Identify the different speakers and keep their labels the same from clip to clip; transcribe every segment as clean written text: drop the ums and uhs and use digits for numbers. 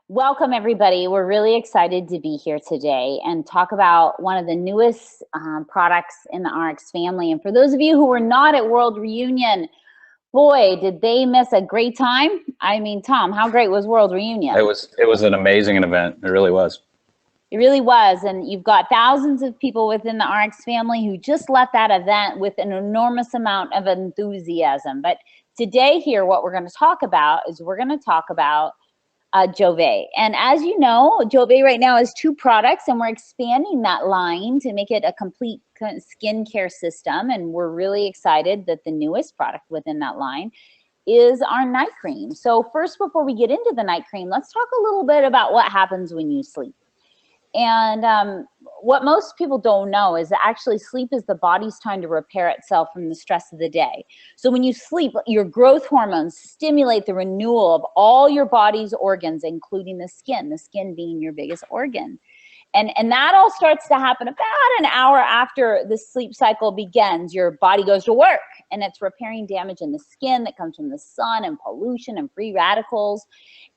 Speaker 1: Welcome, everybody. We're really excited to be here today and talk about one of the newest products in the RX family. And for those of you who were not at World Reunion, boy, did they miss a great time. I mean, Tom, how great was World Reunion?
Speaker 2: It was an amazing event. It really was.
Speaker 1: It really was. And you've got thousands of people within the RX family who just left that event with an enormous amount of enthusiasm. But today here, what we're going to talk about is we're going to talk about Jouvé. And as you know, Jouvé right now is 2 products, and we're expanding that line to make it a complete skincare system. And we're really excited that the newest product within that line is our night cream. So first, before we get into the night cream, let's talk a little bit about what happens when you sleep. And what most people don't know is that actually sleep is the body's time to repair itself from the stress of the day. So when you sleep, your growth hormones stimulate the renewal of all your body's organs, including the skin being your biggest organ. And that all starts to happen about an hour after the sleep cycle begins. Your body goes to work, and it's repairing damage in the skin that comes from the sun and pollution and free radicals.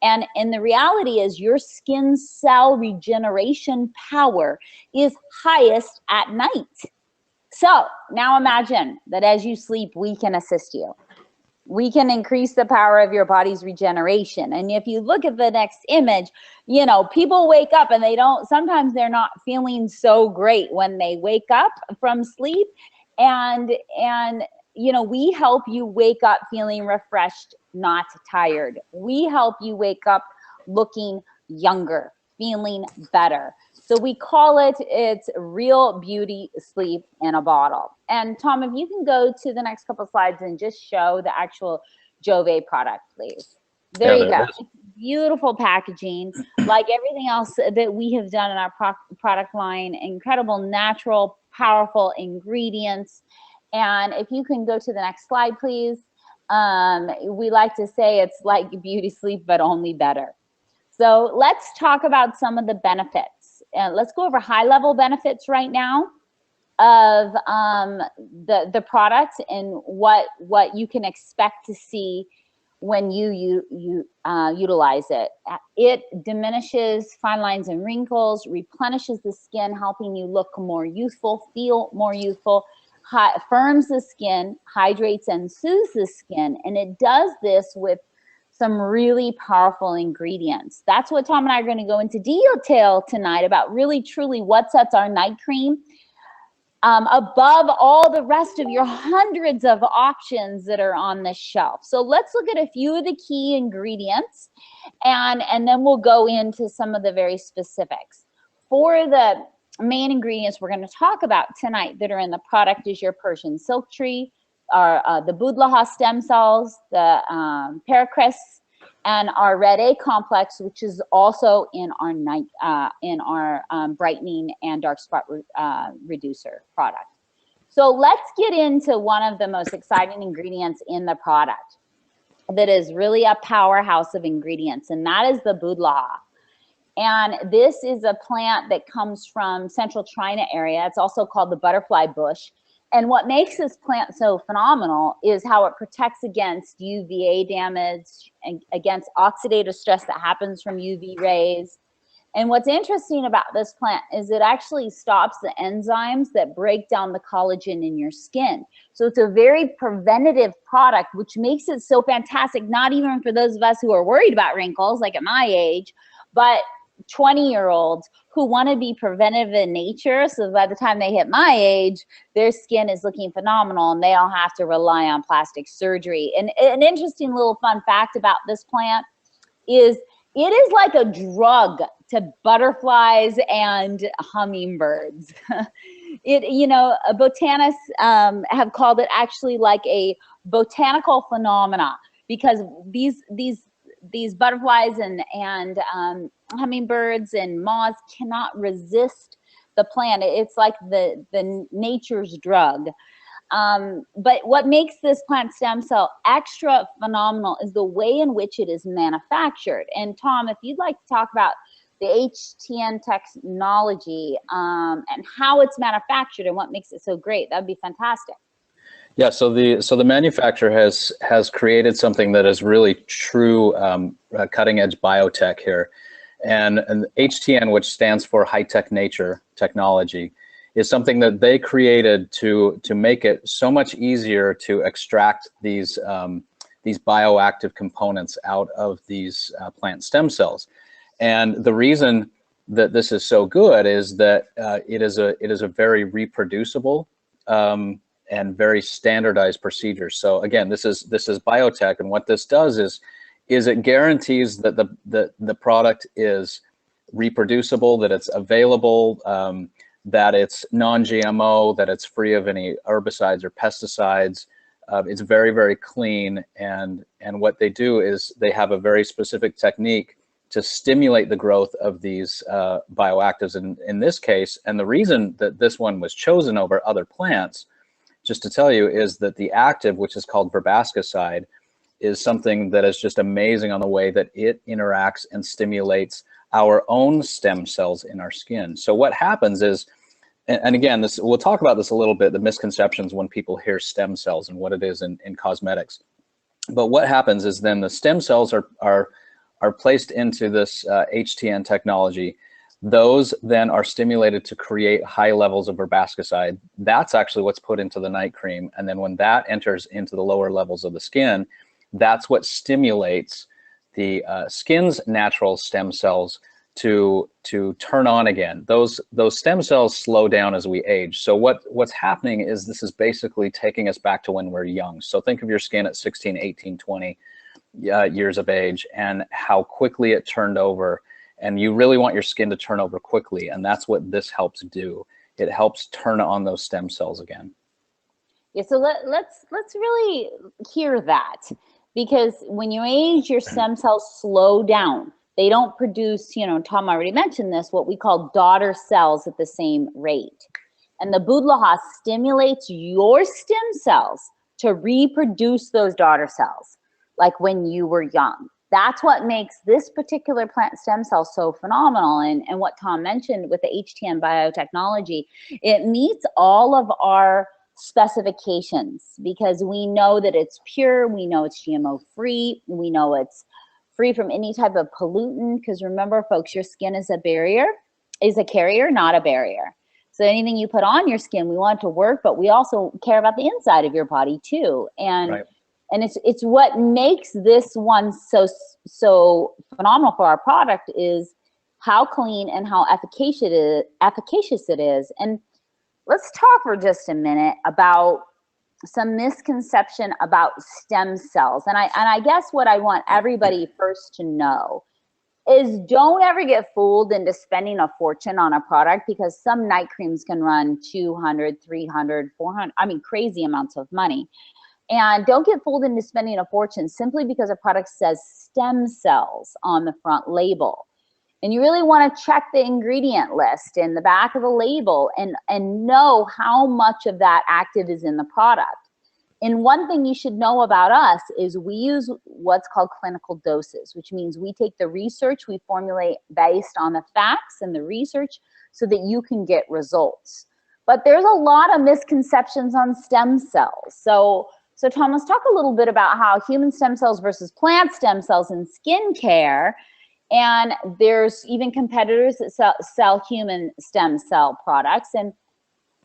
Speaker 1: And the reality is your skin cell regeneration power is highest at night. So now imagine that as you sleep, we can assist you. We can increase the power of your body's regeneration. And if you look at the next image, you know, people wake up and sometimes they're not feeling so great when they wake up from sleep. And you know, we help you wake up feeling refreshed, not tired. We help you wake up looking younger, feeling better. So we call it's real beauty sleep in a bottle. And Tom, if you can go to the next couple slides and just show the actual Jouvé product, please. There you go. Beautiful packaging, like everything else that we have done in our product line. Incredible, natural, powerful ingredients. And if you can go to the next slide, please. We like to say it's like beauty sleep, but only better. So let's talk about some of the benefits. Let's go over high-level benefits right now of the product and what you can expect to see when you utilize it. It diminishes fine lines and wrinkles, replenishes the skin, helping you look more youthful, feel more youthful, firms the skin, hydrates and soothes the skin, and it does this with some really powerful ingredients. That's what Tom and I are going to go into detail tonight about really truly what sets our night cream above all the rest of your hundreds of options that are on the shelf. So let's look at a few of the key ingredients, and then we'll go into some of the very specifics. For the main ingredients we're going to talk about tonight that are in the product is your Persian silk tree, the Budlaha stem cells, the Paracris, and our Red A complex, which is also in our brightening and dark spot reducer product. So let's get into one of the most exciting ingredients in the product that is really a powerhouse of ingredients, and that is the Budlaha. And this is a plant that comes from Central China area. It's also called the butterfly bush. And what makes this plant so phenomenal is how it protects against UVA damage and against oxidative stress that happens from UV rays. And what's interesting about this plant is it actually stops the enzymes that break down the collagen in your skin. So it's a very preventative product, which makes it so fantastic, not even for those of us who are worried about wrinkles, like at my age, but 20-year-olds who want to be preventive in nature, so by the time they hit my age, their skin is looking phenomenal and they don't have to rely on plastic surgery. And an interesting little fun fact about this plant is it is like a drug to butterflies and hummingbirds. You know, botanists have called it actually like a botanical phenomena, because these butterflies and hummingbirds and moths cannot resist the plant. It's like the nature's drug. But what makes this plant stem cell extra phenomenal is the way in which it is manufactured. And Tom, if you'd like to talk about the HTN technology and how it's manufactured and what makes it so great, that'd be fantastic.
Speaker 2: Yeah, so the manufacturer has created something that is really true cutting edge biotech here, And HTN, which stands for High Tech Nature Technology, is something that they created to make it so much easier to extract these bioactive components out of these plant stem cells. And the reason that this is so good is that it is a very reproducible and very standardized procedure. So again, this is biotech, and what this does is it guarantees that the product is reproducible, that it's available, that it's non-GMO, that it's free of any herbicides or pesticides. It's very, very clean, and what they do is they have a very specific technique to stimulate the growth of these bioactives in this case. And the reason that this one was chosen over other plants, just to tell you, is that the active, which is called verbascicide, is something that is just amazing on the way that it interacts and stimulates our own stem cells in our skin. So what happens is, and again, we'll talk about this a little bit, the misconceptions when people hear stem cells and what it is in cosmetics. But what happens is then the stem cells are placed into this HTN technology. Those then are stimulated to create high levels of verbascicide. That's actually what's put into the night cream. And then when that enters into the lower levels of the skin, that's what stimulates the skin's natural stem cells to turn on again. Those stem cells slow down as we age. So what's happening is this is basically taking us back to when we're young. So think of your skin at 16, 18, 20 years of age and how quickly it turned over. And you really want your skin to turn over quickly, and that's what this helps do. It helps turn on those stem cells again.
Speaker 1: Yeah, so let's really hear that, because when you age, your stem cells slow down. They don't produce, Tom already mentioned this, what we call daughter cells at the same rate. And the Budlaha stimulates your stem cells to reproduce those daughter cells, like when you were young. That's what makes this particular plant stem cell so phenomenal. And what Tom mentioned with the HTN biotechnology, it meets all of our specifications because we know that it's pure, we know it's GMO free, we know it's free from any type of pollutant, because remember, folks, your skin is a carrier, not a barrier. So anything you put on your skin, we want it to work, but we also care about the inside of your body too. And
Speaker 2: right.
Speaker 1: And it's what makes this one so phenomenal for our product is how clean and how efficacious it is. And let's talk for just a minute about some misconception about stem cells. And I guess what I want everybody first to know is don't ever get fooled into spending a fortune on a product, because some night creams can run $200, $300, $400, I mean, crazy amounts of money. And don't get fooled into spending a fortune simply because a product says stem cells on the front label. And you really want to check the ingredient list in the back of the label and know how much of that active is in the product. And one thing you should know about us is we use what's called clinical doses, which means we take the research, we formulate based on the facts and the research so that you can get results. But there's a lot of misconceptions on stem cells. So Tom, let's talk a little bit about how human stem cells versus plant stem cells in skincare. And there's even competitors that sell human stem cell products. And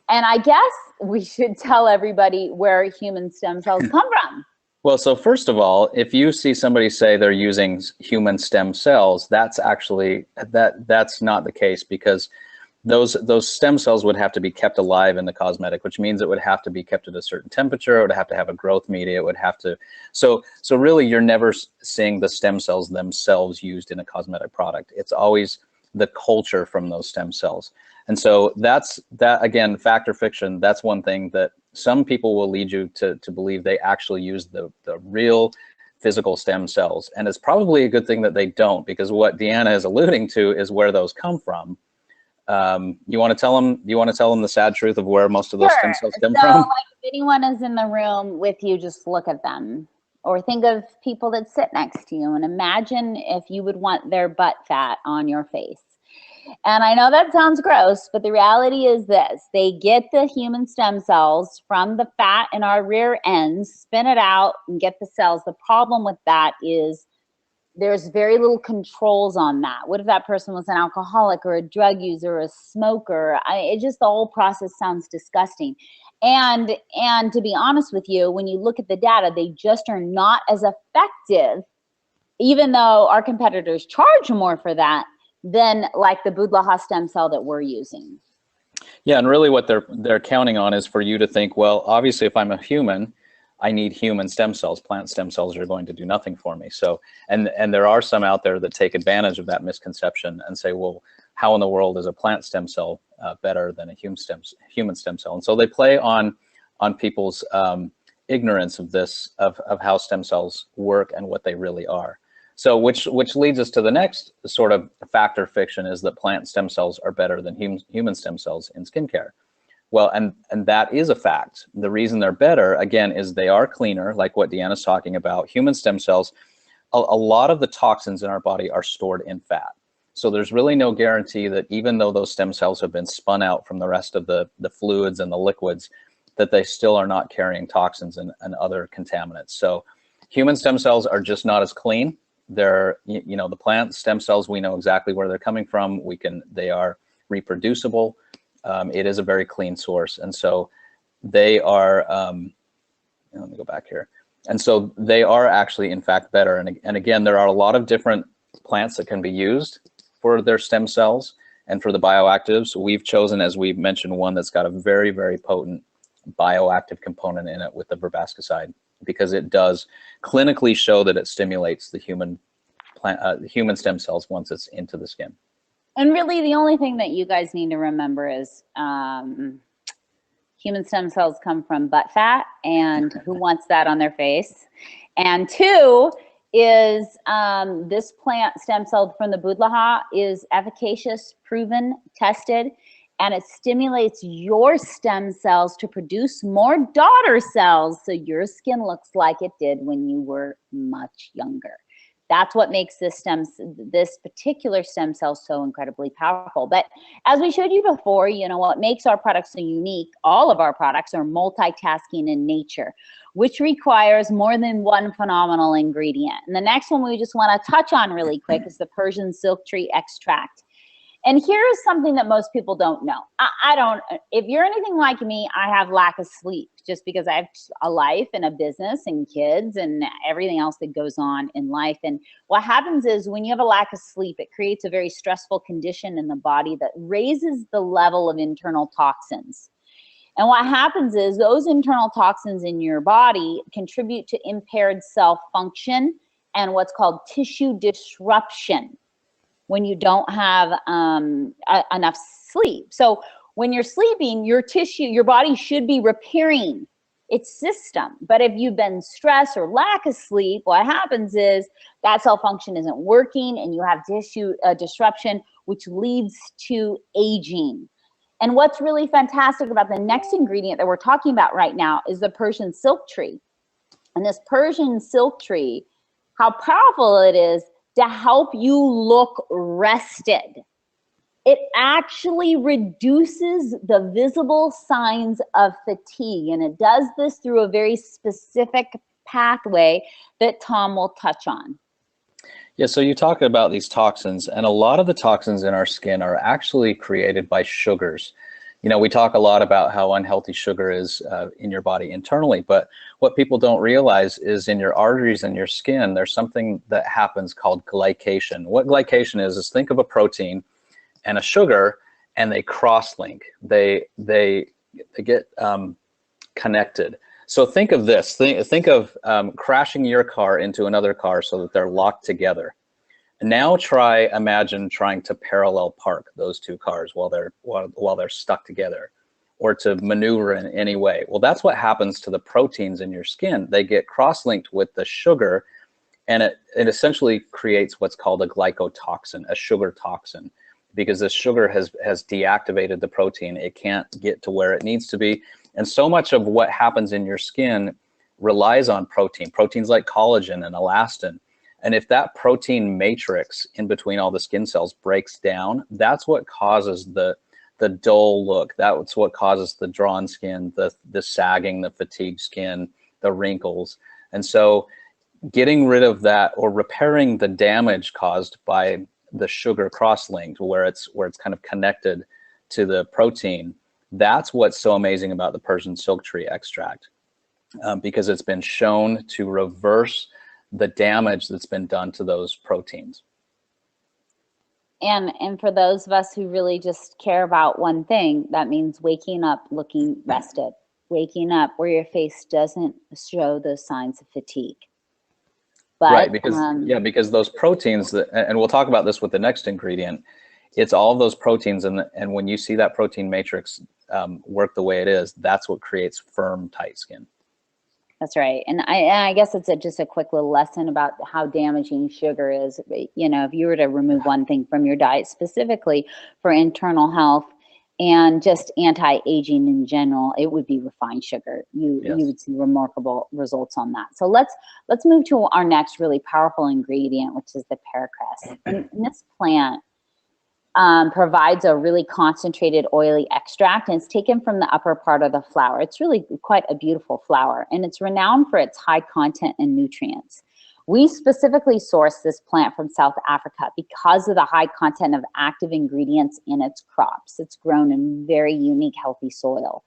Speaker 1: I guess we should tell everybody where human stem cells come from.
Speaker 2: Well, so first of all, if you see somebody say they're using human stem cells, that's actually, that's not the case, because those stem cells would have to be kept alive in the cosmetic, which means it would have to be kept at a certain temperature. It would have to have a growth media. It would have to, so really you're never seeing the stem cells themselves used in a cosmetic product. It's always the culture from those stem cells. And so that again, fact or fiction, that's one thing that some people will lead you to believe they actually use the real physical stem cells. And it's probably a good thing that they don't, because what Deanna is alluding to is where those come from. You want to tell them the sad truth of where most of those stem cells come from?
Speaker 1: Like, if anyone is in the room with you, just look at them, or think of people that sit next to you and imagine if you would want their butt fat on your face. And I know that sounds gross, but the reality is this: they get the human stem cells from the fat in our rear ends, spin it out and get the cells. The problem with that is there's very little controls on that. What if that person was an alcoholic or a drug user or a smoker? It just, the whole process sounds disgusting. And to be honest with you, when you look at the data, they just are not as effective, even though our competitors charge more for that, than like the Budlaha stem cell that we're using.
Speaker 2: Yeah, and really what they're counting on is for you to think, well, obviously if I'm a human, I need human stem cells. Plant stem cells are going to do nothing for me. So, and there are some out there that take advantage of that misconception and say, well, how in the world is a plant stem cell better than a human stem cell? And so they play on people's ignorance of this, of how stem cells work and what they really are. So which leads us to the next sort of fact or fiction, is that plant stem cells are better than human stem cells in skincare. Well, and that is a fact. The reason they're better, again, is they are cleaner, like what Deanna's talking about. Human stem cells, a lot of the toxins in our body are stored in fat. So there's really no guarantee that even though those stem cells have been spun out from the rest of the fluids and the liquids, that they still are not carrying toxins and other contaminants. So human stem cells are just not as clean. They're, you know, the plant stem cells, we know exactly where they're coming from. They are reproducible. It is a very clean source. And so they are, let me go back here. And so they are actually, in fact, better. And again, there are a lot of different plants that can be used for their stem cells and for the bioactives. We've chosen, as we mentioned, one that's got a very, very potent bioactive component in it with the verbascicide, because it does clinically show that it stimulates the human stem cells once it's into the skin.
Speaker 1: And really, the only thing that you guys need to remember is human stem cells come from butt fat, and who wants that on their face? And two is this plant stem cell from the Budlaha is efficacious, proven, tested, and it stimulates your stem cells to produce more daughter cells, so your skin looks like it did when you were much younger. That's what makes this particular stem cell so incredibly powerful. But as we showed you before, you know, what makes our products so unique, all of our products are multitasking in nature, which requires more than one phenomenal ingredient. And the next one we just want to touch on really quick is the Persian silk tree extract. And here's something that most people don't know. I don't, if you're anything like me, I have lack of sleep just because I have a life and a business and kids and everything else that goes on in life. And what happens is when you have a lack of sleep, it creates a very stressful condition in the body that raises the level of internal toxins. And what happens is those internal toxins in your body contribute to impaired cell function and what's called tissue disruption when you don't have enough sleep. So when you're sleeping, your tissue, your body should be repairing its system. But if you've been stressed or lack of sleep, what happens is that cell function isn't working and you have tissue disruption, which leads to aging. And what's really fantastic about the next ingredient that we're talking about right now is the Persian silk tree. And this Persian silk tree, how powerful it is to help you look rested. It actually reduces the visible signs of fatigue, and it does this through a very specific pathway that Tom will touch on.
Speaker 2: Yeah, so you talk about these toxins, and a lot of the toxins in our skin are actually created by sugars. You know, we talk a lot about how unhealthy sugar is in your body internally, but what people don't realize is in your arteries and your skin, there's something that happens called glycation. What glycation is think of a protein and a sugar, and they cross-link. They get connected. So think of this. Think of crashing your car into another car so that they're locked together. Now imagine trying to parallel park those two cars while they're stuck together, or to maneuver in any way. Well, that's what happens to the proteins in your skin. They get cross-linked with the sugar, and it essentially creates what's called a glycotoxin, a sugar toxin, because the sugar has deactivated the protein. It can't get to where it needs to be. And so much of what happens in your skin relies on proteins like collagen and elastin. And if that protein matrix in between all the skin cells breaks down, that's what causes the dull look. That's what causes the drawn skin, the sagging, the fatigued skin, the wrinkles. And so getting rid of that or repairing the damage caused by the sugar cross-linked, where it's kind of connected to the protein. That's what's so amazing about the Persian silk tree extract, because it's been shown to reverse the damage that's been done to those proteins.
Speaker 1: And for those of us who really just care about one thing, that means waking up looking rested, waking up where your face doesn't show those signs of fatigue. But,
Speaker 2: right, because those proteins, and we'll talk about this with the next ingredient, it's all of those proteins, and when you see that protein matrix work the way it is, that's what creates firm, tight skin.
Speaker 1: That's right. And I guess it's just a quick little lesson about how damaging sugar is. You know, if you were to remove one thing from your diet specifically for internal health and just anti-aging in general, it would be refined sugar. You would see remarkable results on that. So let's move to our next really powerful ingredient, which is the paracriss. And this plant provides a really concentrated oily extract, and it's taken from the upper part of the flower. It's really quite a beautiful flower, and it's renowned for its high content in nutrients. We specifically source this plant from South Africa because of the high content of active ingredients in its crops. It's grown in very unique, healthy soil.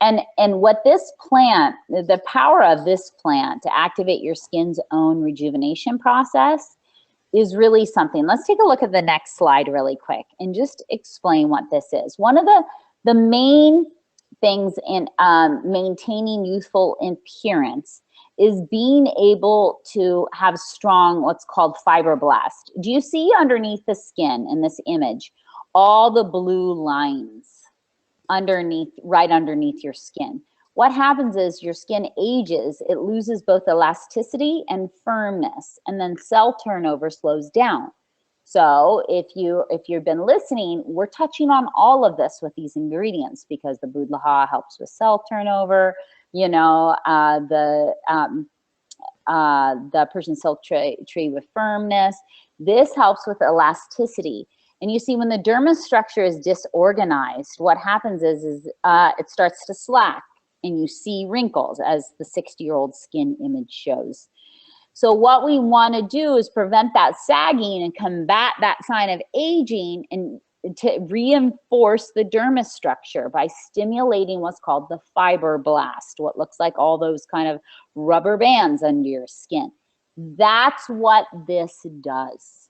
Speaker 1: And what this plant, the power of this plant to activate your skin's own rejuvenation process is really something. Let's take a look at the next slide really quick and just explain what this is. One of the main things in maintaining youthful appearance is being able to have strong, what's called fibroblast. Do you see underneath the skin in this image, all the blue lines underneath, right underneath your skin? What happens is your skin ages, it loses both elasticity and firmness, and then cell turnover slows down. So if you've been listening, we're touching on all of this with these ingredients because the budlaha helps with cell turnover, you know, the Persian silk tree with firmness. This helps with elasticity. And you see, when the dermis structure is disorganized, what happens is it starts to slack, and you see wrinkles, as the 60-year-old skin image shows. So what we want to do is prevent that sagging and combat that sign of aging, and to reinforce the dermis structure by stimulating what's called the fibroblast, what looks like all those kind of rubber bands under your skin. That's what this does.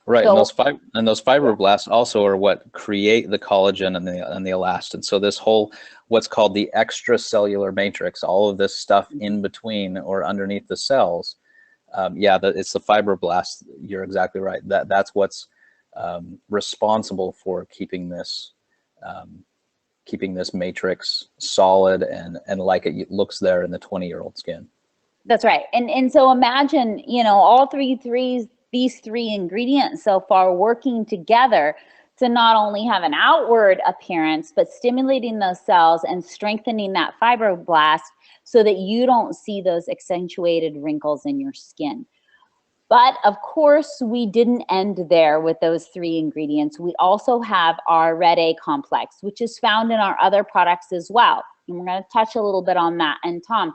Speaker 2: Right,
Speaker 1: So,
Speaker 2: and those fibroblasts also are what create the collagen and the elastin. So this whole, what's called the extracellular matrix, all of this stuff in between or underneath the cells, it's the fibroblasts. You're exactly right. That's what's responsible for keeping this matrix solid and like it looks there in the 20-year-old skin.
Speaker 1: that's right. And so imagine, you know, all these three ingredients so far working together to not only have an outward appearance, but stimulating those cells and strengthening that fibroblast so that you don't see those accentuated wrinkles in your skin. But of course, we didn't end there with those three ingredients. We also have our Red A complex, which is found in our other products as well. And we're going to touch a little bit on that. And Tom,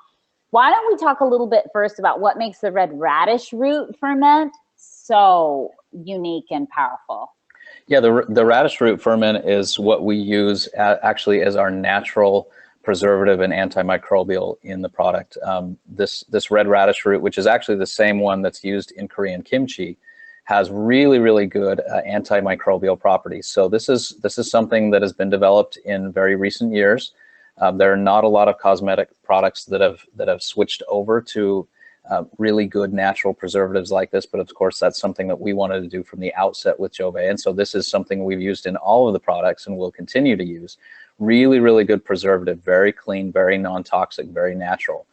Speaker 1: why don't we talk a little bit first about what makes the red radish root ferment so unique and powerful?
Speaker 2: Yeah, the radish root ferment is what we use actually as our natural preservative and antimicrobial in the product. This red radish root, which is actually the same one that's used in Korean kimchi, has really, really good antimicrobial properties. So this is something that has been developed in very recent years. There are not a lot of cosmetic products that have switched over to really good natural preservatives like this, but of course that's something that we wanted to do from the outset with Jouvé, and so this is something we've used in all of the products and will continue to use. Really, really good preservative, very clean, very non-toxic, very natural,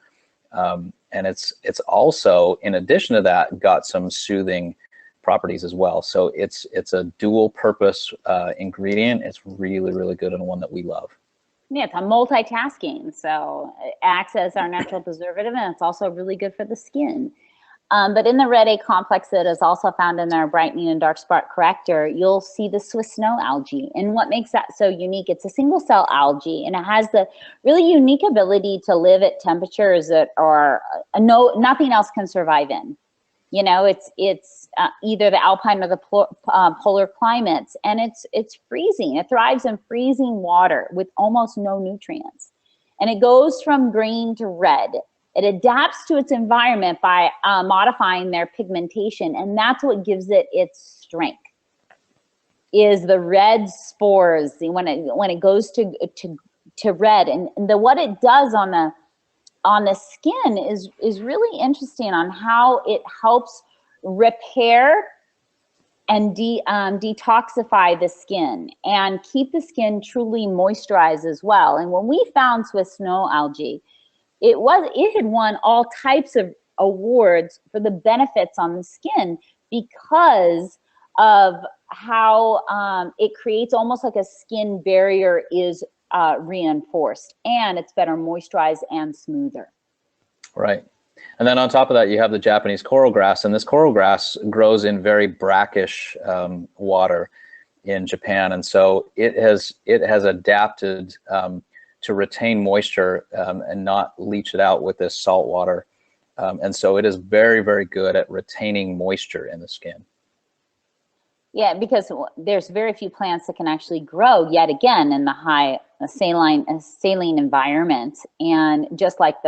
Speaker 2: and it's also, in addition to that, got some soothing properties as well. So it's a dual purpose ingredient. It's really, really good and one that we love.
Speaker 1: Yeah, it's a multitasking. So it acts as our natural preservative, and it's also really good for the skin. But in the red A complex that is also found in our brightening and dark spot corrector, you'll see the Swiss snow algae. And what makes that so unique, it's a single cell algae, and it has the really unique ability to live at temperatures that are nothing else can survive in. You know, it's either the alpine or the polar climates, and it's freezing. It thrives in freezing water with almost no nutrients. And it goes from green to red. It adapts to its environment by modifying their pigmentation, and that's what gives it its strength. Is the red spores when it goes to red, and what it does on the skin is really interesting on how it helps repair and detoxify the skin and keep the skin truly moisturized as well. And when we found Swiss snow algae, it had won all types of awards for the benefits on the skin because of how it creates almost like a skin barrier is reinforced, and it's better moisturized and smoother. Right.
Speaker 2: And then on top of that, you have the Japanese coral grass, and this coral grass grows in very brackish water in Japan, and so it has adapted to retain moisture and not leach it out with this salt water. And so it is very, very good at retaining moisture in the skin.
Speaker 1: Yeah, because there's very few plants that can actually grow yet again in the high saline environment. And just like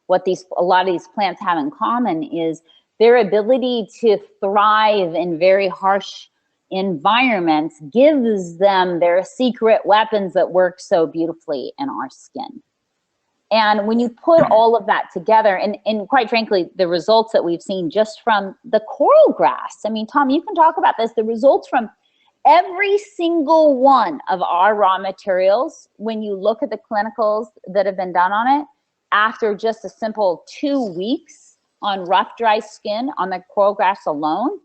Speaker 1: what a lot of these plants have in common is their ability to thrive in very harsh environments gives them their secret weapons that work so beautifully in our skin. And when you put all of that together, and quite frankly, the results that we've seen just from the coral grass, I mean, Tom, you can talk about this, the results from every single one of our raw materials, when you look at the clinicals that have been done on it, after just a simple 2 weeks on rough, dry skin on the coral grass alone,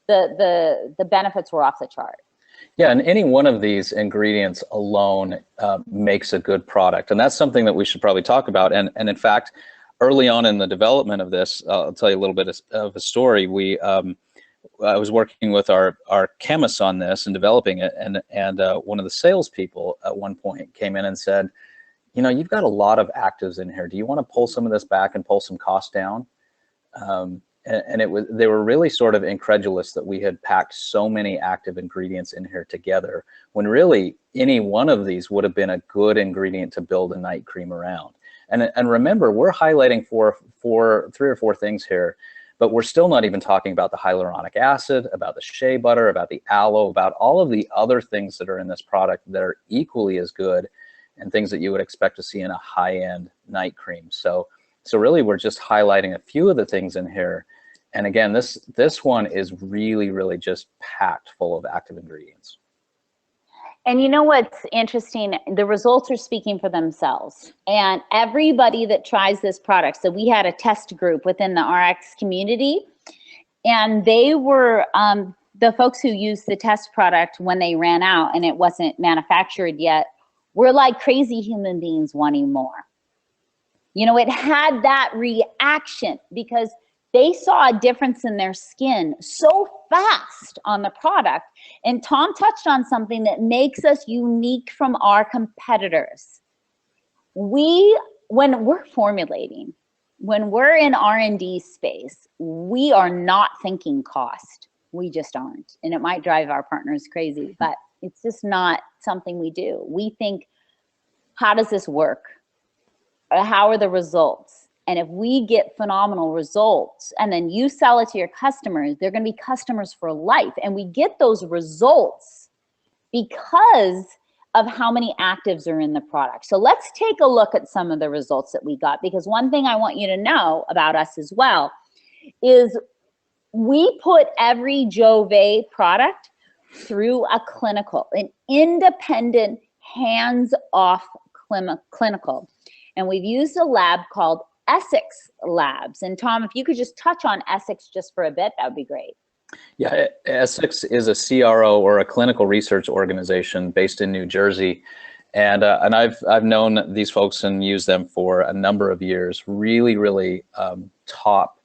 Speaker 1: the benefits were off the chart.
Speaker 2: Yeah, and any one of these ingredients alone makes a good product. And that's something that we should probably talk about. And in fact, early on in the development of this, I'll tell you a little bit of a story. I was working with our chemists on this and developing it. And one of the salespeople at one point came in and said, you know, you've got a lot of actives in here. Do you want to pull some of this back and pull some costs down? And they were really sort of incredulous that we had packed so many active ingredients in here together, when really any one of these would have been a good ingredient to build a night cream around. And remember, we're highlighting three or four things here, but we're still not even talking about the hyaluronic acid, about the shea butter, about the aloe, about all of the other things that are in this product that are equally as good and things that you would expect to see in a high-end night cream. So really, we're just highlighting a few of the things in here. And again, this one is really, really just packed full of active ingredients.
Speaker 1: And you know what's interesting? The results are speaking for themselves. And everybody that tries this product, so we had a test group within the RX community, and they were the folks who used the test product when they ran out and it wasn't manufactured yet, were like crazy human beings wanting more. You know, it had that reaction because they saw a difference in their skin so fast on the product. And Tom touched on something that makes us unique from our competitors. When we're formulating, when we're in R&D space, we are not thinking cost. We just aren't. And it might drive our partners crazy, but it's just not something we do. We think, how does this work? How are the results? And if we get phenomenal results and then you sell it to your customers, they're going to be customers for life. And we get those results because of how many actives are in the product. So let's take a look at some of the results that we got, because one thing I want you to know about us as well is we put every Jouvé product through a clinical, an independent, hands-off clinical. And we've used a lab called Essex Labs. And Tom, if you could just touch on Essex just for a bit, that would be great.
Speaker 2: Yeah, Essex is a CRO, or a clinical research organization based in New Jersey. And I've known these folks and used them for a number of years. Really, really top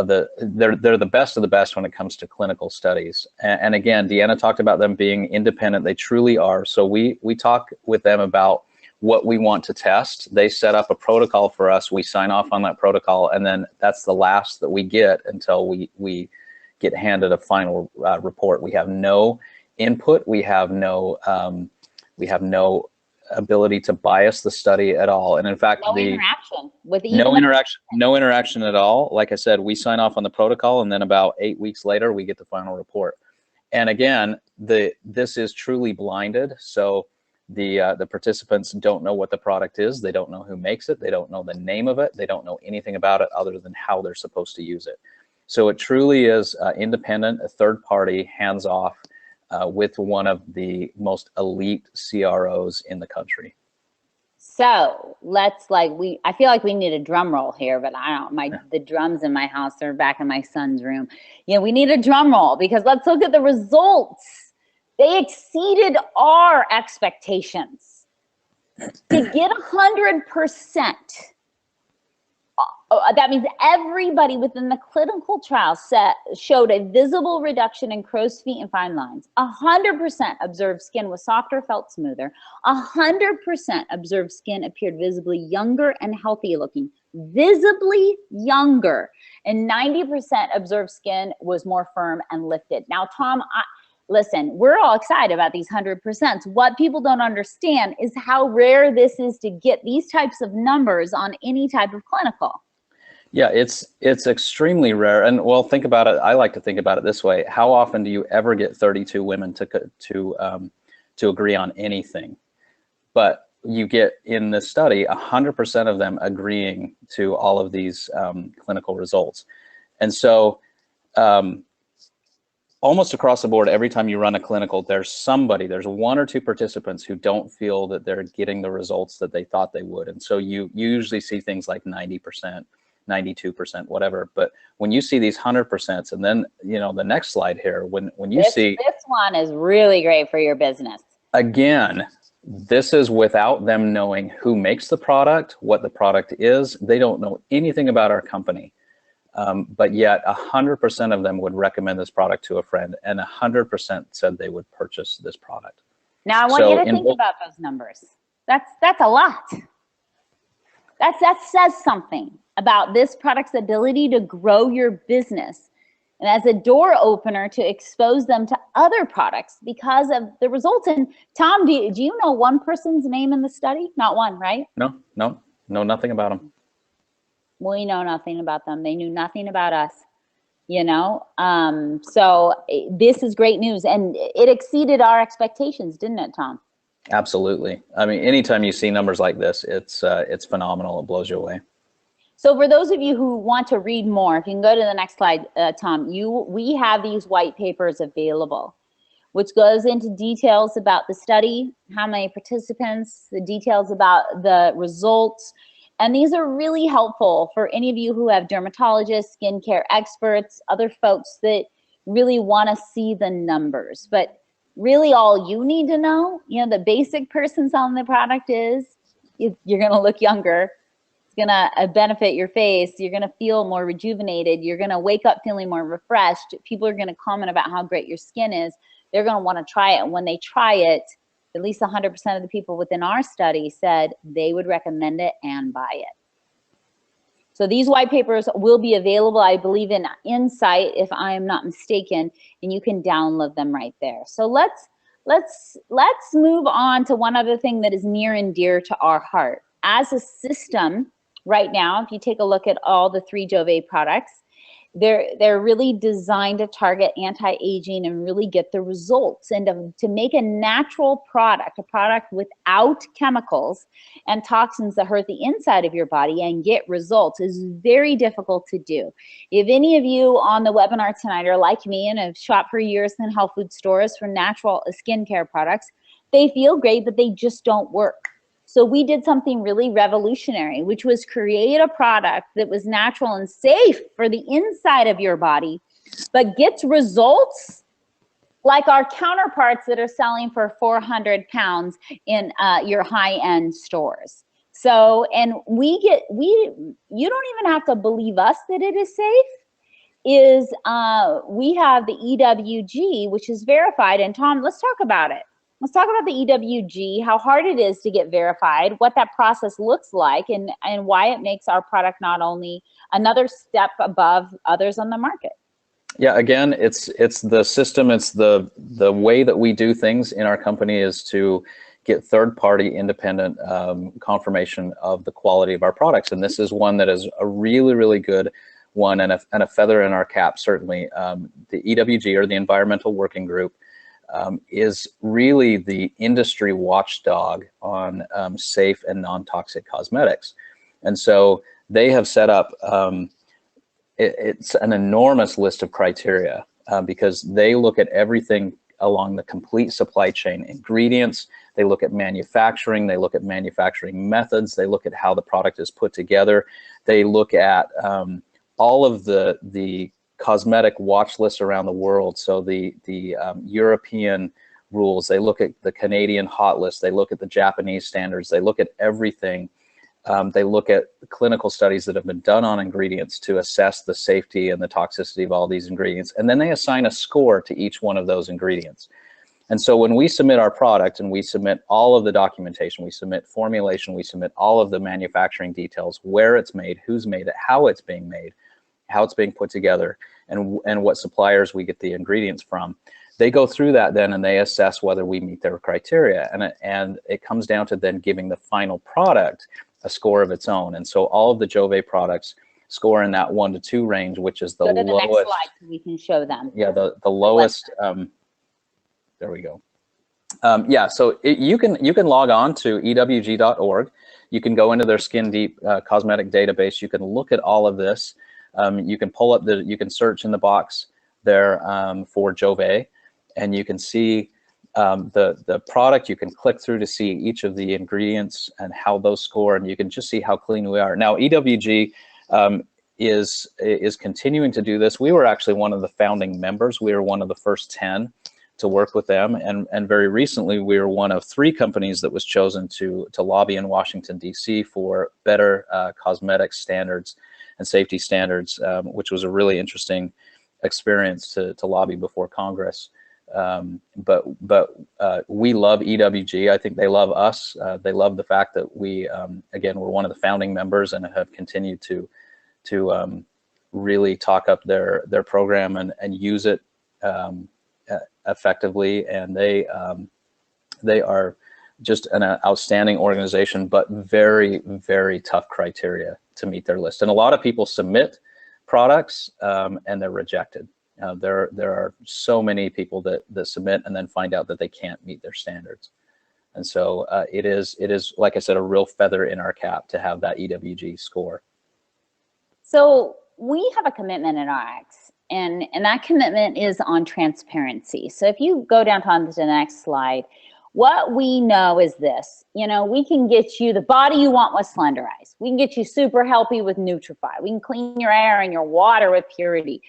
Speaker 2: they're the best of the best when it comes to clinical studies. And again, Deanna talked about them being independent. They truly are. So we talk with them about what we want to test. They set up a protocol for us. We sign off on that protocol, and then that's the last that we get until we get handed a final report. We have no input. We have no ability to bias the study at all. And in fact,
Speaker 1: no interaction with
Speaker 2: no interaction at all. Like I said, we sign off on the protocol, and then about 8 weeks later, we get the final report. And again, this is truly blinded. So the participants don't know what the product is. They don't know who makes it. They don't know the name of it. They don't know anything about it other than how they're supposed to use it. So it truly is independent, a third party, hands off, with one of the most elite CROs in the country.
Speaker 1: So let's I feel like we need a drum roll here, but I don't, the drums in my house are back in my son's room. Yeah, we need a drum roll because let's look at the results. They exceeded our expectations. To get 100%, that means everybody within the clinical trial showed a visible reduction in crow's feet and fine lines. 100% observed skin was softer, felt smoother. 100% observed skin appeared visibly younger and healthy looking. Visibly younger. And 90% observed skin was more firm and lifted. Now, Tom, listen, we're all excited about these 100%. What people don't understand is how rare this is to get these types of numbers on any type of clinical.
Speaker 2: Yeah, it's extremely rare. And well, think about it. I like to think about it this way. How often do you ever get 32 women to agree on anything? But you get in the study 100% of them agreeing to all of these clinical results. And so almost across the board, every time you run a clinical, there's one or two participants who don't feel that they're getting the results that they thought they would. And so you usually see things like 90%, 92%, whatever. But when you see these 100%, and then, the next slide here, when you see
Speaker 1: this one is really great for your business.
Speaker 2: Again, this is without them knowing who makes the product, what the product is. They don't know anything about our company. But yet 100% of them would recommend this product to a friend, and 100% said they would purchase this product.
Speaker 1: Now I want you to think about those numbers. That's a lot. That says something about this product's ability to grow your business and as a door opener to expose them to other products because of the results. And Tom, do you know one person's name in the study? Not one, right?
Speaker 2: No, nothing about them.
Speaker 1: We know nothing about them. They knew nothing about us, So this is great news, and it exceeded our expectations, didn't it, Tom?
Speaker 2: Absolutely. I mean, anytime you see numbers like this, it's phenomenal. It blows you away.
Speaker 1: So for those of you who want to read more, if you can go to the next slide, Tom, we have these white papers available, which goes into details about the study, how many participants, the details about the results. And these are really helpful for any of you who have dermatologists, skincare experts, other folks that really want to see the numbers. But really all you need to know, the basic person selling the product is you're going to look younger. It's going to benefit your face. You're going to feel more rejuvenated. You're going to wake up feeling more refreshed. People are going to comment about how great your skin is. They're going to want to try it. And when they try it, at least 100% of the people within our study said they would recommend it and buy it. So these white papers will be available, I believe, in Insight, if I am not mistaken, and you can download them right there. So let's move on to one other thing that is near and dear to our heart. As a system, right now, if you take a look at all the 3 Jouvé products, they're really designed to target anti-aging and really get the results. And to make a natural product, a product without chemicals and toxins that hurt the inside of your body and get results is very difficult to do. If any of you on the webinar tonight are like me and have shopped for years in health food stores for natural skincare products, they feel great, but they just don't work. So we did something really revolutionary, which was create a product that was natural and safe for the inside of your body, but gets results like our counterparts that are selling for 400 pounds in your high-end stores. So, and you don't even have to believe us that it is safe. is we have the EWG, which is verified. And Tom, let's talk about it. Let's talk about the EWG, how hard it is to get verified, what that process looks like, and why it makes our product not only another step above others on the market.
Speaker 2: Yeah, again, it's the system, it's the way that we do things in our company is to get third-party independent confirmation of the quality of our products. And this is one that is a really, really good one and a feather in our cap, certainly. The EWG, or the Environmental Working Group, is really the industry watchdog on safe and non-toxic cosmetics. And so they have set up, it's an enormous list of criteria because they look at everything along the complete supply chain, ingredients, they look at manufacturing, they look at manufacturing methods, they look at how the product is put together, they look at all of the cosmetic watch lists around the world. So the European rules, they look at the Canadian hot list, they look at the Japanese standards, they look at everything. They look at clinical studies that have been done on ingredients to assess the safety and the toxicity of all these ingredients. And then they assign a score to each one of those ingredients. And so when we submit our product and we submit all of the documentation, we submit formulation, we submit all of the manufacturing details, where it's made, who's made it, how it's being made, how it's being put together, and what suppliers we get the ingredients from. They go through that then and they assess whether we meet their criteria. And it comes down to then giving the final product a score of its own. And so all of the Jouvé products score in that 1 to 2 range, which is the lowest. Go to the next slide
Speaker 1: so we can show them.
Speaker 2: Yeah, the lowest. There we go. Yeah, so you can log on to ewg.org. You can go into their Skin Deep cosmetic database. You can look at all of this. You can pull up you can search in the box there for Jouvé, and you can see the product. You can click through to see each of the ingredients and how those score, and you can just see how clean we are. Now, EWG is continuing to do this. We were actually one of the founding members. We were one of the first 10 to work with them, and very recently we were one of 3 companies that was chosen to lobby in Washington, D.C. for better cosmetic standards and safety standards, which was a really interesting experience to lobby before Congress. But we love EWG. I think they love us. They love the fact that we, again, we're one of the founding members and have continued to really talk up their program and use it effectively. And they are just an outstanding organization, but very, very tough criteria to meet their list. And a lot of people submit products and they're rejected. There are so many people that submit and then find out that they can't meet their standards. And so it is, like I said, a real feather in our cap to have that EWG score.
Speaker 1: So we have a commitment at RX, and that commitment is on transparency. So if you go down to the next slide, what we know is this: we can get you the body you want with Slenderize. We can get you super healthy with Nutrify. We can clean your air and your water with Purity.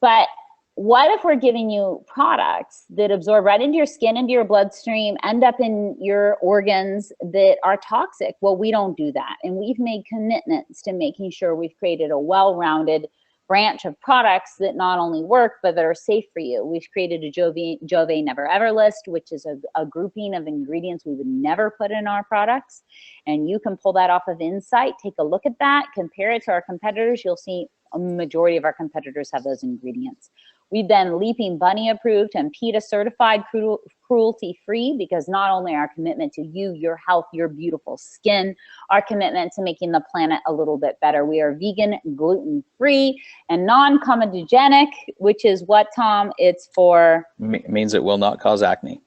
Speaker 1: But what if we're giving you products that absorb right into your skin, into your bloodstream, end up in your organs that are toxic? Well, we don't do that. And we've made commitments to making sure we've created a well-rounded branch of products that not only work, but that are safe for you. We've created a Jouvé Never Ever list, which is a grouping of ingredients we would never put in our products. And you can pull that off of Insight, take a look at that, compare it to our competitors. You'll see a majority of our competitors have those ingredients. We've been Leaping Bunny approved and PETA certified cruelty free, because not only our commitment to you, your health, your beautiful skin, our commitment to making the planet a little bit better. We are vegan, gluten free, and non-comedogenic, which is what, Tom? It's for?
Speaker 2: Means it will not cause acne.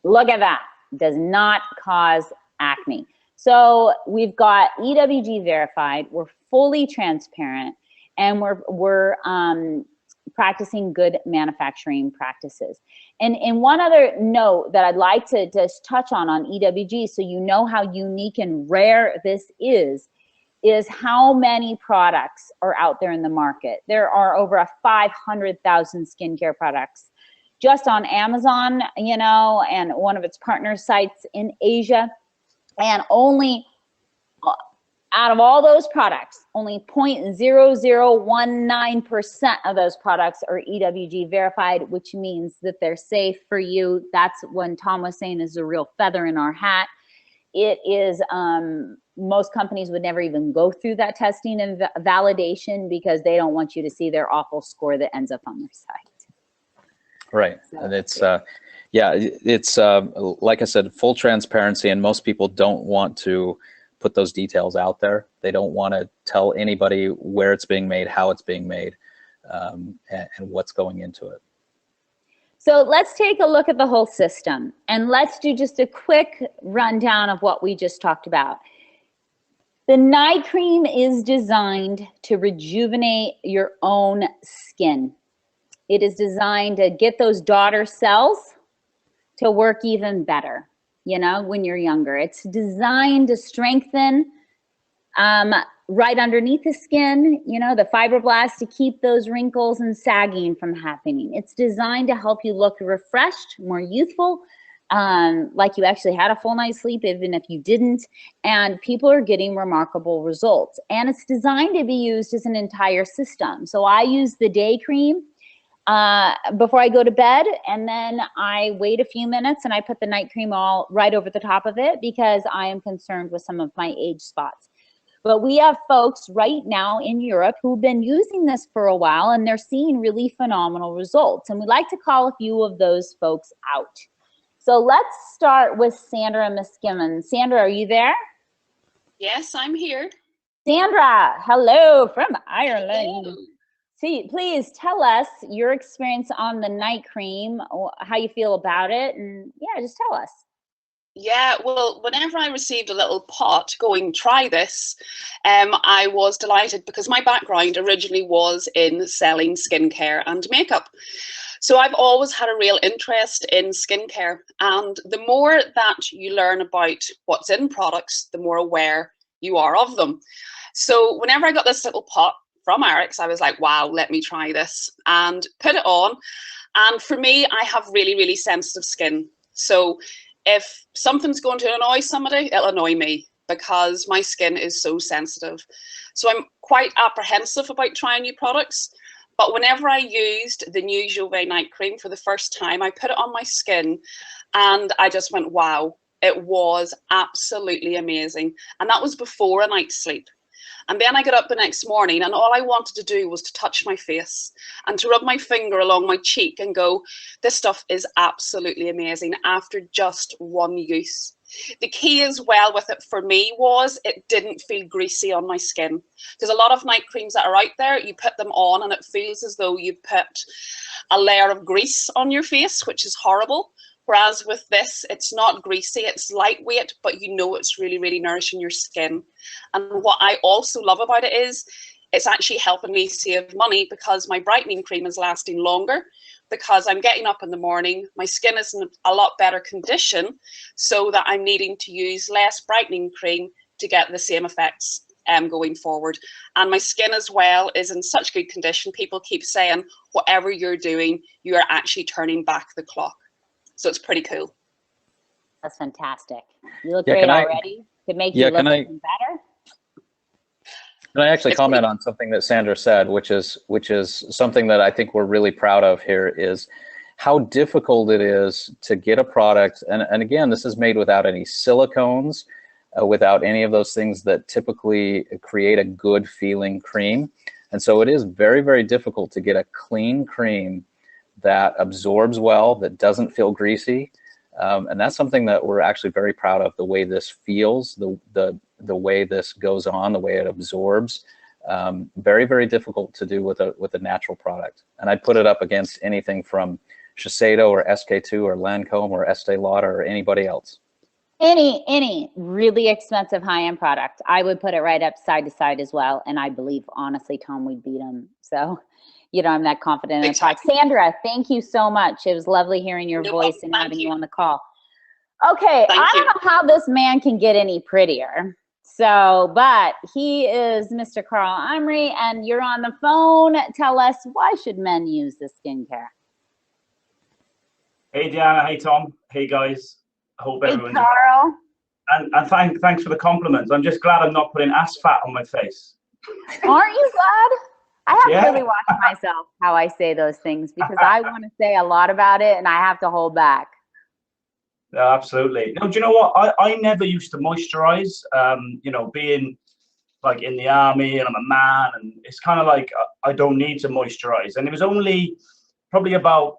Speaker 1: Look at that. Does not cause acne. So we've got EWG verified. We're fully transparent. And we're practicing good manufacturing practices. And one other note that I'd like to just touch on EWG, so you know how unique and rare this is how many products are out there in the market. There are over 500,000 skincare products just on Amazon, and one of its partner sites in Asia, and only Out of all those products, only 0.0019% of those products are EWG verified, which means that they're safe for you. That's when Tom was saying is a real feather in our hat. It is, most companies would never even go through that testing and validation because they don't want you to see their awful score that ends up on their site.
Speaker 2: Right, so, and it's, yeah, it's like I said, full transparency, and most people don't want to put those details out there. They don't want to tell anybody where it's being made, how it's being made, and what's going into it.
Speaker 1: So let's take a look at the whole system, and let's do just a quick rundown of what we just talked about. The night cream is designed to rejuvenate your own skin. It is designed to get those daughter cells to work even better, you know, when you're younger. It's designed to strengthen right underneath the skin, you know, the fibroblasts, to keep those wrinkles and sagging from happening. It's designed to help you look refreshed, more youthful, like you actually had a full night's sleep, even if you didn't. And people are getting remarkable results. And it's designed to be used as an entire system. So I use the day cream before I go to bed, and then I wait a few minutes and I put the night cream all right over the top of it because I am concerned with some of my age spots. But we have folks right now in Europe who've been using this for a while, and they're seeing really phenomenal results. And we'd like to call a few of those folks out. So let's start with Sandra Miskimmon. Sandra, are you there?
Speaker 3: Yes, I'm here.
Speaker 1: Sandra, hello from Ireland.
Speaker 3: Hello.
Speaker 1: See, please tell us your experience on the night cream, how you feel about it, and yeah, just tell us.
Speaker 3: Yeah, well, whenever I received a little pot going, try this, I was delighted because my background originally was in selling skincare and makeup. So I've always had a real interest in skincare, and the more that you learn about what's in products, the more aware you are of them. So whenever I got this little pot from Eric's, I was like, wow, let me try this, and put it on. And for me, I have really, really sensitive skin. So if something's going to annoy somebody, it'll annoy me because my skin is so sensitive. So I'm quite apprehensive about trying new products. But whenever I used the new Jouvé night cream for the first time, I put it on my skin and I just went, wow, it was absolutely amazing. And that was before a night's sleep. And then I got up the next morning and all I wanted to do was to touch my face and to rub my finger along my cheek and go, this stuff is absolutely amazing after just one use. The key as well with it for me was it didn't feel greasy on my skin. Because a lot of night creams that are out there, you put them on and it feels as though you've put a layer of grease on your face, which is horrible. Whereas with this, it's not greasy, it's lightweight, but you know it's really, really nourishing your skin. And what I also love about it is it's actually helping me save money because my brightening cream is lasting longer because I'm getting up in the morning, my skin is in a lot better condition so that I'm needing to use less brightening cream to get the same effects going forward. And my skin as well is in such good condition. People keep saying, whatever you're doing, you are actually turning back the clock. So it's pretty cool.
Speaker 1: That's fantastic. You look great already. Could make you look even better.
Speaker 2: Can I actually comment on something that Sandra said, which is something that I think we're really proud of here, is how difficult it is to get a product. And again, this is made without any silicones, without any of those things that typically create a good feeling cream. And so it is very, very difficult to get a clean cream that absorbs well, that doesn't feel greasy. And that's something that we're actually very proud of, the way this feels, the way this goes on, the way it absorbs. Very, very difficult to do with a natural product. And I'd put it up against anything from Shiseido or SK2 or Lancome or Estee Lauder or anybody else.
Speaker 1: Any really expensive high-end product, I would put it right up side to side as well. And I believe, honestly, Tom, we'd beat them. So, you know, I'm that confident in the product. Sandra, thank you so much. It was lovely hearing your voice and having you on the call. Okay, I don't know how this man can get any prettier. So, but he is Mr. Carl Imrie, and you're on the phone. Tell us, why should men use this skincare?
Speaker 4: Hey, Deanna. Hey, Tom. Hey, guys. I hope everyone's...
Speaker 1: Carl.
Speaker 4: thanks for the compliments. I'm just glad I'm not putting ass fat on my face.
Speaker 1: Aren't you glad? I have
Speaker 4: Yeah.
Speaker 1: to really watch myself how I say those things, because I want to say a lot about it and I have to hold back.
Speaker 4: Absolutely. No, do you know what? I never used to moisturize. You know, being like in the army and I'm a man, and it's kind of like I don't need to moisturize. And it was only probably about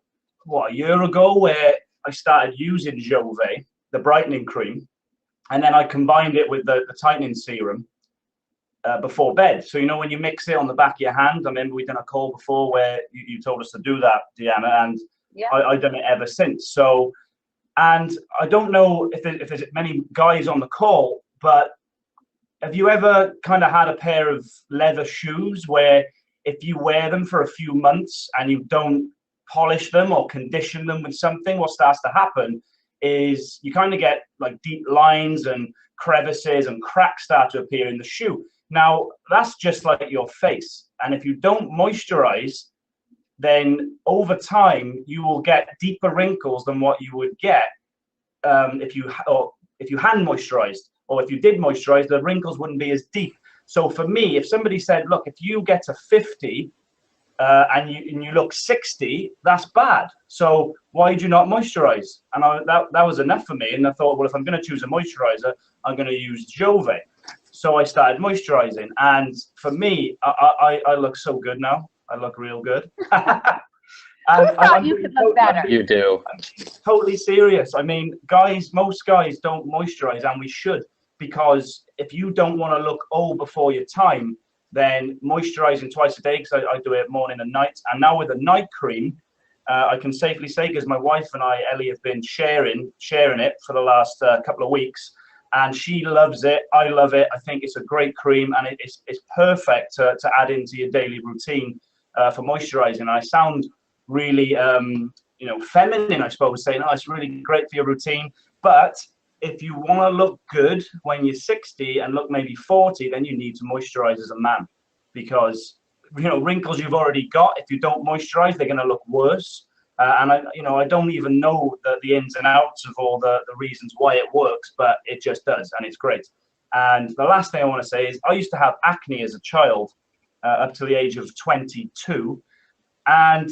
Speaker 4: a year ago where I started using Jouvé, the brightening cream, and then I combined it with the tightening serum before bed. So, you know, when you mix it on the back of your hand, I remember we done a call before where you told us to do that, Deanna, and yeah. I've done it ever since. So, and I don't know if there's many guys on the call, but have you ever kind of had a pair of leather shoes where if you wear them for a few months and you don't polish them or condition them with something, what starts to happen is you kind of get like deep lines and crevices and cracks start to appear in the shoe. Now, that's just like your face. And if you don't moisturize, then over time, you will get deeper wrinkles than what you would get if you hand moisturized, or if you did moisturize, the wrinkles wouldn't be as deep. So for me, if somebody said, look, if you get to 50 and you look 60, that's bad. So why do you not moisturize? And that was enough for me. And I thought, well, if I'm going to choose a moisturizer, I'm going to use Jouvé. So I started moisturizing. And for me, I look so good now. I look real good.
Speaker 1: Who thought you could look better?
Speaker 2: You do.
Speaker 4: I'm totally serious. I mean, most guys don't moisturize, and we should, because if you don't want to look old before your time, then moisturizing twice a day, because I do it morning and night. And now with the night cream, I can safely say, because my wife and I, Ellie, have been sharing it for the last couple of weeks, and she loves it. I love it. I think it's a great cream, and it's perfect to add into your daily routine for moisturizing. I sound really, you know, feminine, I suppose, saying, oh, it's really great for your routine. But if you want to look good when you're 60 and look maybe 40, then you need to moisturize as a man, because, you know, wrinkles you've already got, if you don't moisturize, they're going to look worse. And I don't even know the ins and outs of all the reasons why it works, but it just does, and it's great. And the last thing I want to say is I used to have acne as a child up to the age of 22. And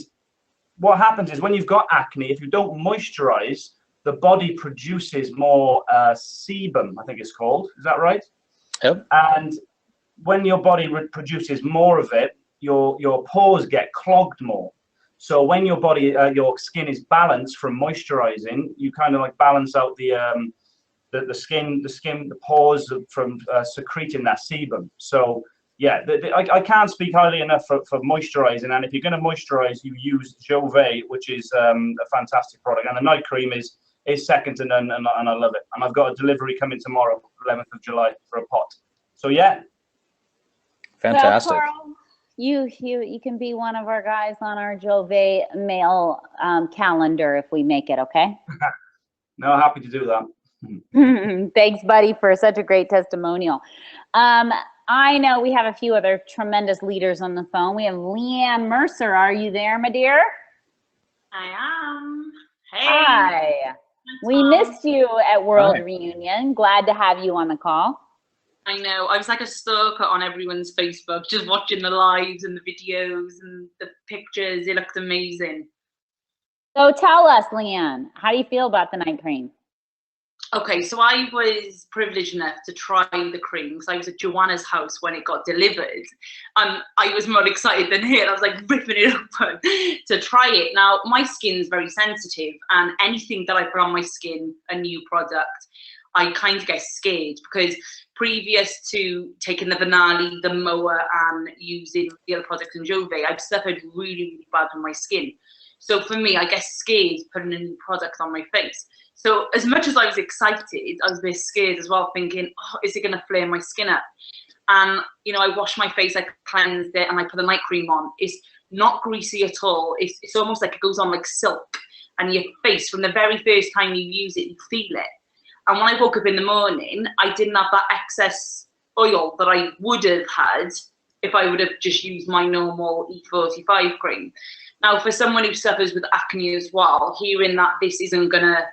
Speaker 4: what happens is when you've got acne, if you don't moisturize, the body produces more sebum, I think it's called. Is that right?
Speaker 2: Yep.
Speaker 4: And when your body produces more of it, your pores get clogged more. So when your body, your skin is balanced from moisturizing, you kind of like balance out the pores from secreting that sebum. So yeah, I can't speak highly enough for moisturizing. And if you're going to moisturize, you use Jouvé, which is a fantastic product. And the night cream is second to none, and I love it. And I've got a delivery coming tomorrow, 11th of July, for a pot. So yeah.
Speaker 2: Fantastic.
Speaker 1: Well, Carl, you can be one of our guys on our Jouvé mail calendar if we make it, okay?
Speaker 4: No, happy to do that.
Speaker 1: Thanks, buddy, for such a great testimonial. I know we have a few other tremendous leaders on the phone. We have Leanne Mercer. Are you there, my dear?
Speaker 5: I am. Hey.
Speaker 1: Hi. We missed you at World Reunion. Glad to have you on the call.
Speaker 5: I know. I was like a stalker on everyone's Facebook, just watching the lives and the videos and the pictures. It looked amazing.
Speaker 1: So tell us, Leanne, how do you feel about the night cream?
Speaker 5: Okay, so I was privileged enough to try the cream because I was at Joanna's house when it got delivered. I was more excited than her. I was like ripping it open to try it. Now, my skin's very sensitive, and anything that I put on my skin, a new product, I kind of get scared, because previous to taking the Vanali, the Moa, and using the other products in Jouvé, I've suffered really, really bad with my skin. So for me, I get scared putting a new product on my face. So as much as I was excited, I was a bit scared as well, thinking, oh, is it going to flare my skin up? And, you know, I washed my face, I cleansed it, and I put the night cream on. It's not greasy at all. It's almost like it goes on like silk. And your face, from the very first time you use it, you feel it. And when I woke up in the morning, I didn't have that excess oil that I would have had if I would have just used my normal E45 cream. Now, for someone who suffers with acne as well, hearing that this isn't going to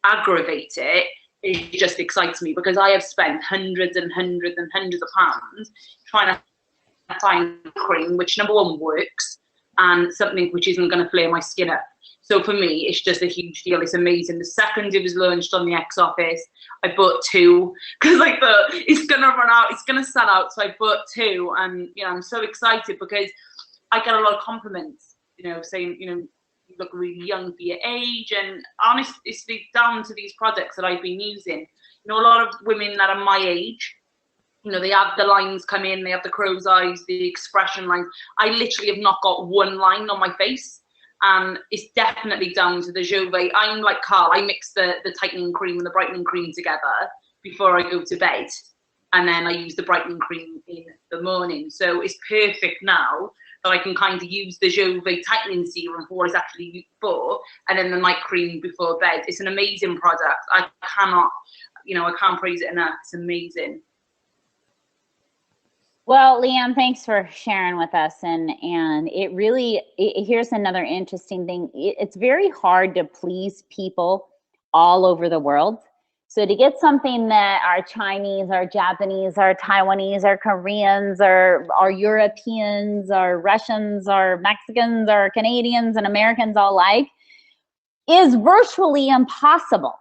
Speaker 5: aggravate it it just excites me, because I have spent hundreds and hundreds and hundreds of pounds trying to find cream which, number one, works, and something which isn't going to flare my skin up. So for me, it's just a huge deal. It's amazing. The second it was launched on the X office, I bought 2, because like it's gonna run out, it's gonna sell out. So I bought 2, and you know, I'm so excited because I get a lot of compliments, you know, saying, you know, you look really young for your age. And honestly, it's down to these products that I've been using. You know, a lot of women that are my age, you know, they have the lines come in, they have the crow's eyes, the expression lines. I literally have not got one line on my face. And it's definitely down to the Jouvé. I'm like Carl, I mix the tightening cream and the brightening cream together before I go to bed. And then I use the brightening cream in the morning. So it's perfect now that I can kind of use the Jouvé tightening serum for what it's actually used for, and then the night cream before bed. It's an amazing product. I cannot, you know, I can't praise it enough. It's amazing.
Speaker 1: Well, Leanne, thanks for sharing with us. And it really, here's another interesting thing. It's very hard to please people all over the world. So to get something that our Chinese, our Japanese, our Taiwanese, our Koreans, our Europeans, our Russians, our Mexicans, our Canadians, and Americans all like, is virtually impossible,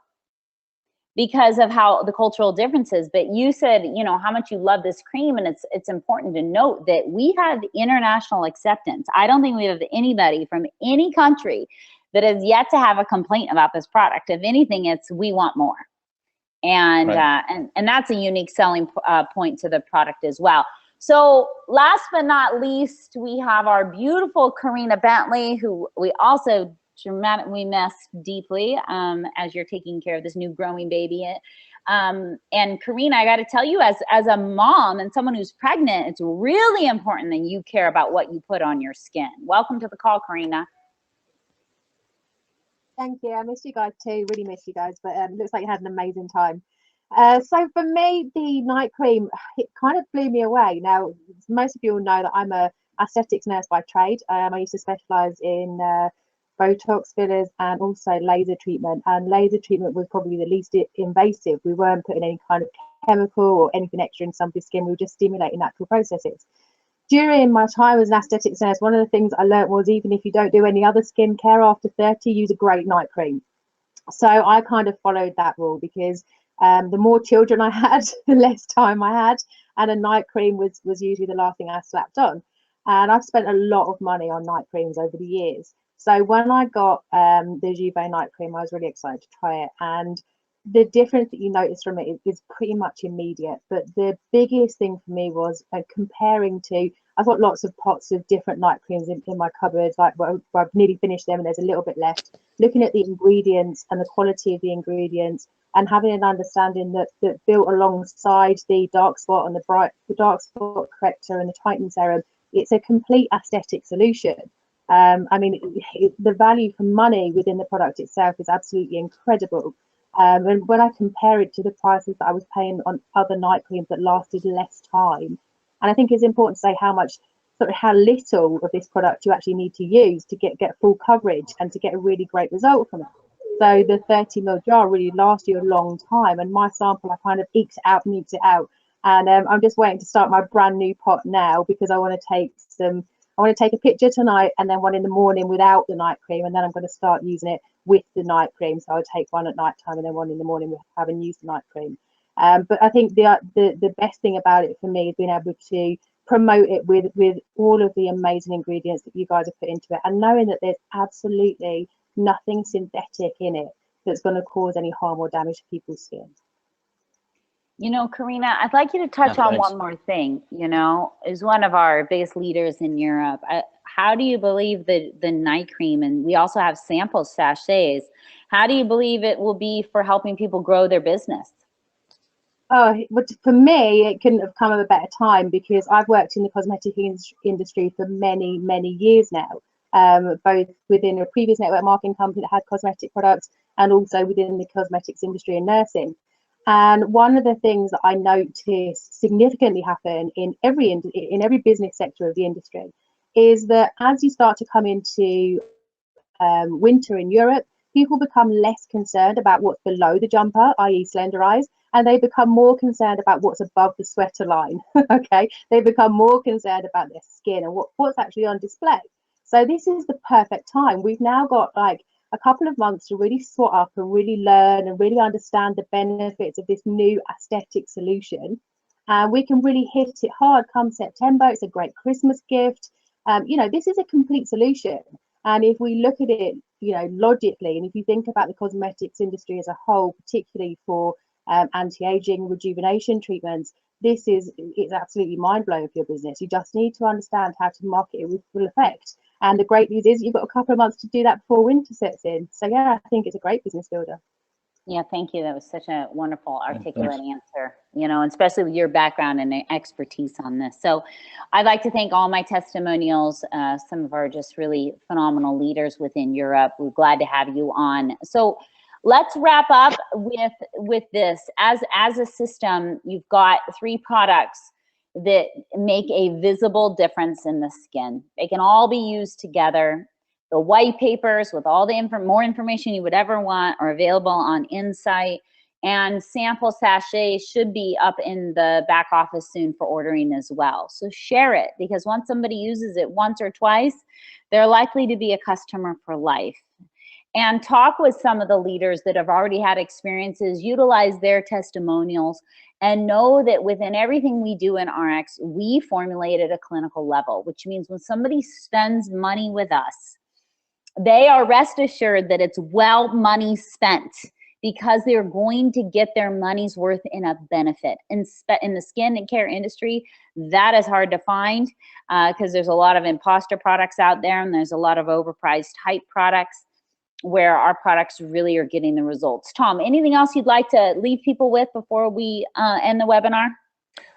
Speaker 1: because of how the cultural differences. But you said, you know, how much you love this cream, and it's important to note that we have international acceptance. I don't think we have anybody from any country that has yet to have a complaint about this product. If anything, it's we want more. And right. And that's a unique selling point to the product as well. So last but not least, we have our beautiful Karina Bentley, who we also dramatically miss deeply as you're taking care of this new growing baby. And Karina, I got to tell you, as a mom and someone who's pregnant, it's really important that you care about what you put on your skin. Welcome to the call, Karina.
Speaker 6: Thank you. I miss you guys too. Really miss you guys. But looks like you had an amazing time. So for me, the night cream, it kind of blew me away. Now, most of you all know that I'm a aesthetics nurse by trade. I used to specialize in Botox, fillers, and also laser treatment. And laser treatment was probably the least invasive. We weren't putting any kind of chemical or anything extra in somebody's skin. We were just stimulating natural processes. During my time as an aesthetics nurse, one of the things I learned was, even if you don't do any other skincare after 30, use a great night cream. So I kind of followed that rule, because the more children I had, the less time I had, and a night cream was usually the last thing I slapped on. And I've spent a lot of money on night creams over the years. So when I got the Jouvé night cream, I was really excited to try it. And the difference that you notice from it is pretty much immediate. But the biggest thing for me was comparing to, I've got lots of pots of different night creams in my cupboard, like I've nearly finished them and there's a little bit left. Looking at the ingredients and the quality of the ingredients, and having an understanding that built alongside the dark spot and the dark spot corrector and the tightening serum, it's a complete aesthetic solution. I mean, the value for money within the product itself is absolutely incredible. And when I compare it to the prices that I was paying on other night creams that lasted less time, and I think it's important to say how little of this product you actually need to use to get full coverage and to get a really great result from it. So the 30ml jar really lasts you a long time. And my sample, I kind of eked it out, nuked it out. And I'm just waiting to start my brand new pot now, because I want to take a picture tonight and then one in the morning without the night cream, and then I'm going to start using it with the night cream. So I'll take one at night time and then one in the morning with having used the night cream. But I think the best thing about it for me is being able to promote it with all of the amazing ingredients that you guys have put into it, and knowing that there's absolutely nothing synthetic in it that's going to cause any harm or damage to people's skin.
Speaker 1: You know, Karina, I'd like you to touch on one more thing. You know, as one of our biggest leaders in Europe, how do you believe the night cream, and we also have sample sachets, how do you believe it will be for helping people grow their business?
Speaker 6: Oh, for me, it couldn't have come at a better time, because I've worked in the cosmetic industry for many, many years now, both within a previous network marketing company that had cosmetic products and also within the cosmetics industry and nursing. And one of the things that I notice significantly happen in every business sector of the industry is that as you start to come into winter in Europe, people become less concerned about what's below the jumper, i.e. slender eyes, and they become more concerned about what's above the sweater line. Okay, they become more concerned about their skin and what's actually on display. So this is the perfect time. We've now got like a couple of months to really swat up and really learn and really understand the benefits of this new aesthetic solution. And we can really hit it hard come September. It's a great Christmas gift. You know, this is a complete solution. And if we look at it, you know, logically, and if you think about the cosmetics industry as a whole, particularly for anti-aging rejuvenation treatments, it's absolutely mind-blowing for your business. You just need to understand how to market it with full effect. And the great news is you've got a couple of months to do that before winter sets in. So yeah, I think it's a great business builder.
Speaker 1: Yeah, thank you. That was such a wonderful, articulate answer, you know, especially with your background and expertise on this. So I'd like to thank all my testimonials, some of our just really phenomenal leaders within Europe. We're glad to have you on. So let's wrap up with this. As a system, you've got 3 products that make a visible difference in the skin. They can all be used together. The white papers with all the more information you would ever want are available on Insight, and sample sachets should be up in the back office soon for ordering as well. So share it, because once somebody uses it once or twice, they're likely to be a customer for life. And talk with some of the leaders that have already had experiences, utilize their testimonials, and know that within everything we do in RX, we formulate at a clinical level, which means when somebody spends money with us, they are rest assured that it's well money spent, because they're going to get their money's worth in a benefit. In the skin and care industry, that is hard to find because there's a lot of imposter products out there, and there's a lot of overpriced hype products, where our products really are getting the results. Tom, anything else you'd like to leave people with before we end the webinar?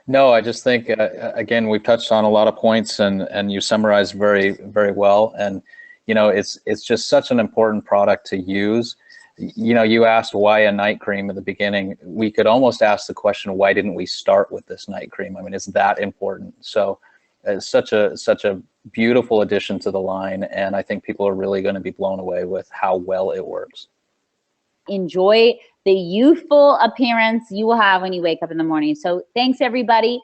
Speaker 2: No, I just think, again, we've touched on a lot of points, and you summarized very, very well. And, you know, it's just such an important product to use. You know, you asked why a night cream at the beginning. We could almost ask the question, why didn't we start with this night cream? I mean, it's that important. So it's such a beautiful addition to the line, and I think people are really going to be blown away with how well it works.
Speaker 1: Enjoy the youthful appearance you will have when you wake up in the morning. So thanks, everybody.